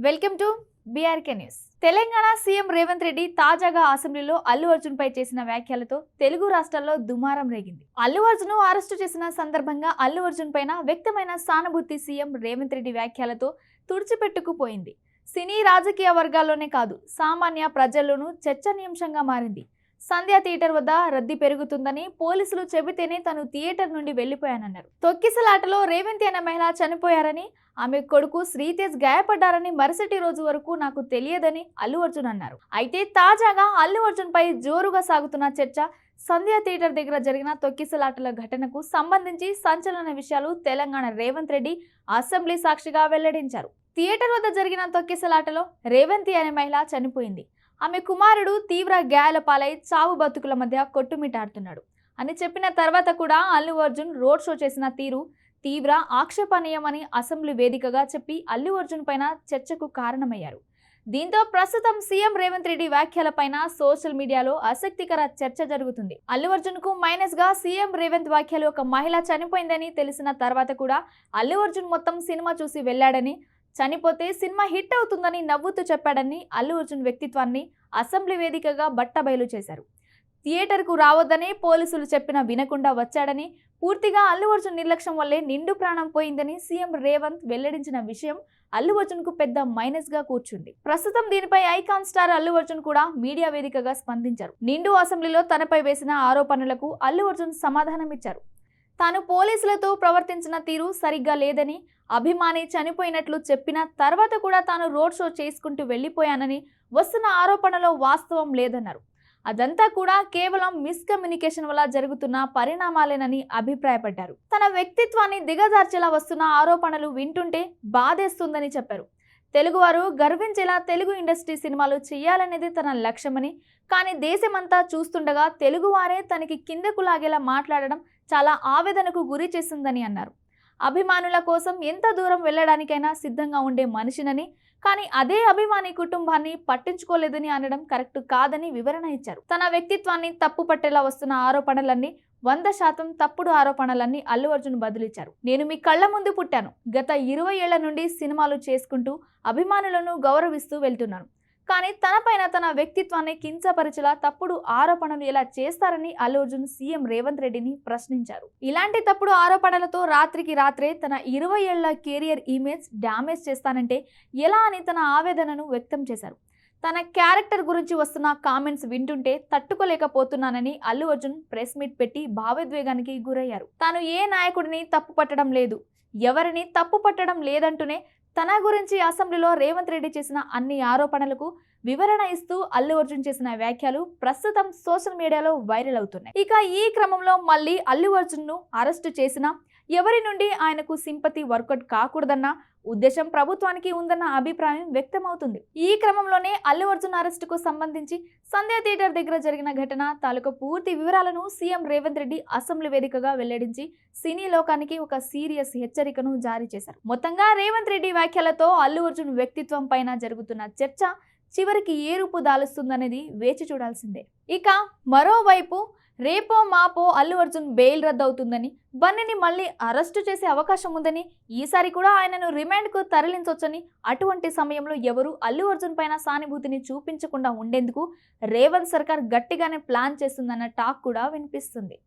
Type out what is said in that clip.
Welcome to BRK news. Telangana CM Revanth Reddy తాజాగా అసెంబ్లీలో అల్లు అర్జున్ పై చేసిన వ్యాఖ్యలతో తెలుగు రాష్ట్రాల్లో దుమారం రేగింది. అల్లు అర్జున్ అరెస్టు చేసిన సందర్భంగా అల్లు అర్జున్ పైన వ్యక్తమైన సానుభూతి సీఎం రేవంత్ రెడ్డి వ్యాఖ్యలతో తుడిచిపెట్టుకుపోయింది. సినీ రాజకీయ వర్గాల్లోనే కాదు, సామాన్య ప్రజల్లోనూ చర్చనీయాంశంగా మారింది. సంధ్య థియేటర్ వద్ద రద్దీ పెరుగుతుందని పోలీసులు చెబితేనే తను థియేటర్ నుండి వెళ్లిపోయానన్నారు. తొక్కిసలాటలో రేవంతి అనే మహిళ చనిపోయారని, ఆమె కొడుకు శ్రీతేజ్ గాయపడ్డారని మరుసటి రోజు వరకు నాకు తెలియదని అల్లు అర్జున్ అన్నారు. అయితే తాజాగా అల్లు అర్జున్ పై జోరుగా సాగుతున్న చర్చ సంధ్య థియేటర్ దగ్గర జరిగిన తొక్కిసలాటల ఘటనకు సంబంధించి సంచలన విషయాలు తెలంగాణ రేవంత్ రెడ్డి అసెంబ్లీ సాక్షిగా వెల్లడించారు. థియేటర్ వద్ద జరిగిన తొక్కిసలాటలో రేవంతి అనే మహిళ చనిపోయింది. ఆమె కుమారుడు తీవ్ర గాయాల పాలై చావు బతుకుల మధ్య కొట్టుమిటాడుతున్నాడు అని చెప్పిన తర్వాత కూడా అల్లు అర్జున్ రోడ్ షో చేసిన తీరు తీవ్ర ఆక్షేపణీయమని అసెంబ్లీ వేదికగా చెప్పి అల్లు అర్జున్ పైన చర్చకు కారణమయ్యారు. దీంతో ప్రస్తుతం సీఎం రేవంత్ రెడ్డి వ్యాఖ్యలపైన సోషల్ మీడియాలో ఆసక్తికర చర్చ జరుగుతుంది. అల్లు అర్జున్ కు మైనస్ గా సీఎం రేవంత్ వ్యాఖ్యలు ఒక మహిళ చనిపోయిందని తెలిసిన తర్వాత కూడా అల్లు అర్జున్ మొత్తం సినిమా చూసి వెళ్లాడని, చనిపోతే సినిమా హిట్ అవుతుందని నవ్వుతూ చెప్పాడని అల్లు అర్జున్ వ్యక్తిత్వాన్ని అసెంబ్లీ వేదికగా బట్టబయలు చేశారు. థియేటర్కు రావద్దని పోలీసులు చెప్పినా వినకుండా వచ్చాడని, పూర్తిగా అల్లు అర్జున్ నిర్లక్ష్యం వల్లే నిండు ప్రాణం పోయిందని సీఎం రేవంత్ వెల్లడించిన విషయం అల్లు అర్జున్ కు పెద్ద మైనస్ గా కూర్చుంది. ప్రస్తుతం దీనిపై ఐకాన్ స్టార్ అల్లు అర్జున్ కూడా మీడియా వేదికగా స్పందించారు. నిండు అసెంబ్లీలో తనపై వేసిన ఆరోపణలకు అల్లు అర్జున్ సమాధానమిచ్చారు. తాను పోలీసులతో ప్రవర్తించిన తీరు సరిగ్గా లేదని, అభిమాని చనిపోయినట్లు చెప్పిన తర్వాత కూడా తాను రోడ్ షో చేసుకుంటూ వెళ్లిపోయానని, వస్తున్న ఆరోపణలో వాస్తవం లేదన్నారు. అదంతా కూడా కేవలం మిస్కమ్యూనికేషన్ వల్ల జరుగుతున్న పరిణామాలేనని అభిప్రాయపడ్డారు. తన వ్యక్తిత్వాన్ని దిగజార్చేలా వస్తున్న ఆరోపణలు వింటుంటే బాధేస్తుందని చెప్పారు. తెలుగువారు గర్వించేలా తెలుగు ఇండస్ట్రీ సినిమాలు చేయాలనేది తన లక్ష్యమని, కానీ దేశమంతా చూస్తుండగా తెలుగువారే తనకి కిందకు లాగేలా మాట్లాడడం చాలా ఆవేదనకు గురి చేసిందని అన్నారు. అభిమానుల కోసం ఎంత దూరం వెళ్లడానికైనా సిద్ధంగా ఉండే మనిషినని, కానీ అదే అభిమాని కుటుంబాన్ని పట్టించుకోలేదని అనడం కరెక్ట్ కాదని వివరణ ఇచ్చారు. తన వ్యక్తిత్వాన్ని తప్పు పట్టేలా వస్తున్న ఆరోపణలన్నీ 100% తప్పుడు ఆరోపణలన్నీ అల్లు అర్జున్ బదులిచ్చారు. నేను మీ కళ్ల ముందు పుట్టాను. గత 20 ఏళ్ల నుండి సినిమాలు చేసుకుంటూ అభిమానులను గౌరవిస్తూ వెళ్తున్నాను. కానీ తనపైన తన వ్యక్తిత్వాన్ని కించపరిచేలా తప్పుడు ఆరోపణలు ఎలా చేస్తారని అల్లు అర్జున్ సీఎం రేవంత్ రెడ్డిని ప్రశ్నించారు. ఇలాంటి తప్పుడు ఆరోపణలతో రాత్రికి రాత్రే తన 20 ఏళ్ల కెరియర్ ఇమేజ్ డ్యామేజ్ చేస్తానంటే ఎలా అని తన ఆవేదనను వ్యక్తం చేశారు. తన క్యారెక్టర్ గురించి వస్తున్న కామెంట్స్ వింటుంటే తట్టుకోలేకపోతున్నానని అల్లు అర్జున్ ప్రెస్ మీట్ పెట్టి భావోద్వేగానికి గురయ్యారు. తాను ఏ నాయకుడిని తప్పు పట్టడం లేదు, ఎవరిని తప్పు పట్టడం లేదంటూనే తన గురించి అసెంబ్లీలో రేవంత్ రెడ్డి చేసిన అన్ని ఆరోపణలకు వివరణ ఇస్తూ అల్లు అర్జున్ చేసిన వ్యాఖ్యలు ప్రస్తుతం సోషల్ మీడియాలో వైరల్ అవుతున్నాయి. ఇక ఈ క్రమంలో మళ్ళీ అల్లు అర్జున్ ను అరెస్టు చేసినా ఎవరి నుండి ఆయనకు సింపతి వర్కౌట్ కాకూడదన్న ఉద్దేశం ప్రభుత్వానికి ఉందన్న అభిప్రాయం వ్యక్తమవుతుంది. ఈ క్రమంలోనే అల్లు అర్జున్ అరెస్టుకు సంబంధించి సంధ్య థియేటర్ దగ్గర జరిగిన ఘటన తాలూకు పూర్తి వివరాలను సీఎం రేవంత్ రెడ్డి అసెంబ్లీ వేదికగా వెల్లడించి సినీ లోకానికి ఒక సీరియస్ హెచ్చరికను జారీ చేశారు. మొత్తంగా రేవంత్ రెడ్డి వ్యాఖ్యలతో అల్లు అర్జున్ వ్యక్తిత్వం పైన జరుగుతున్న చర్చ చివరికి ఏ రూపు దాలుస్తుందనేది వేచి చూడాల్సిందే. ఇక మరోవైపు రేపో మాపో అల్లు అర్జున్ బెయిల్ రద్దవుతుందని, బన్నీని మళ్ళీ అరెస్టు చేసే అవకాశం ఉందని, ఈసారి కూడా ఆయనను రిమాండ్కు తరలించొచ్చని, అటువంటి సమయంలో ఎవరు అల్లు అర్జున్ పైన సానుభూతిని చూపించకుండా ఉండేందుకు రేవంత్ సర్కార్ గట్టిగానే ప్లాన్ చేస్తుందన్న టాక్ కూడా వినిపిస్తుంది.